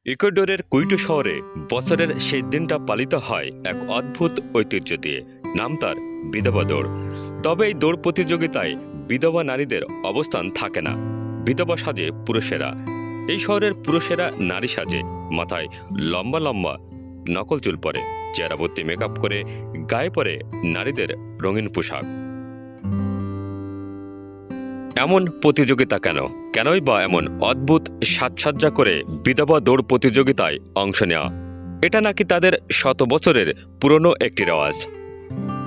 ইকুয়েডরের Quito শহরে বছরের সেই দিনটা পালিত হয় এক অদ্ভুত ঐতিহ্য দিয়ে। নাম তার বিধবা দৌড়। তবে এই দৌড় প্রতিযোগিতায় বিধবা নারীদের অবস্থান থাকে না। বিধবা সাজে পুরুষেরা। এই শহরের পুরুষেরা নারী সাজে, মাথায় লম্বা লম্বা নকল চুল পরে, চেহারাভর্তি মেকআপ করে, গায়ে পরে নারীদের রঙিন পোশাক। এমন প্রতিযোগিতা কেনই বা এমন অদ্ভুত সাজসজ্জা করে বিধবা দৌড় প্রতিযোগিতায় অংশ নেওয়া? এটা নাকি তাদের শত বছরের পুরনো একটি রেওয়াজ।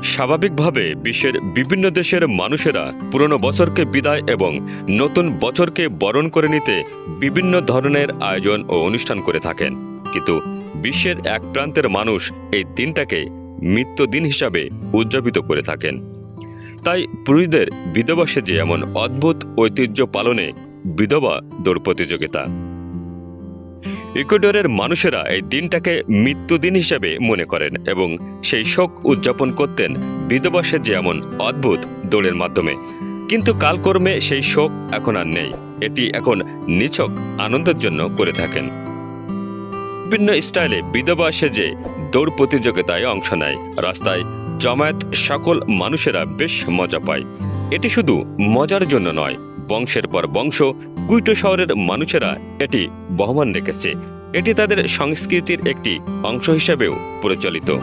স্বাভাবিকভাবে বিশ্বের বিভিন্ন দেশের মানুষেরা পুরনো বছরকে বিদায় এবং নতুন বছরকে বরণ করে নিতে বিভিন্ন ধরনের আয়োজন ও অনুষ্ঠান করে থাকেন। কিন্তু বিশ্বের এক প্রান্তের মানুষ এই দিনটাকে মৃত্যুদিন হিসাবে উদযাপিত করে থাকেন। তাই পুরুষদের বিধবা সেজে এমন অদ্ভুত ঐতিহ্য পালনে বিধবা দৌড় প্রতিযোগিতা। ইকুয়েডরের মানুষেরা এই দিনটাকে মৃত্যুদিন হিসেবে মনে করেন এবং সেই শোক উদযাপন করতেন বিধবা সেজে এমন অদ্ভুত দৌড়ের মাধ্যমে। কিন্তু কালক্রমে সেই শোক এখন আর নেই। এটি এখন নিছক আনন্দের জন্য করে থাকেন। বিভিন্ন স্টাইলে বিধবা সেজে দৌড় প্রতিযোগিতায় অংশ নেয়। রাস্তায় জমায়েত সকল মানুষেরা বেশ মজা পায়। এটি শুধু মজার জন্য নয়, বংশের পর বংশ কুইটো শহরের মানুষেরা এটি বহমান রেখেছে। এটি তাদের সংস্কৃতির একটি অংশ হিসেবেও প্রচলিত।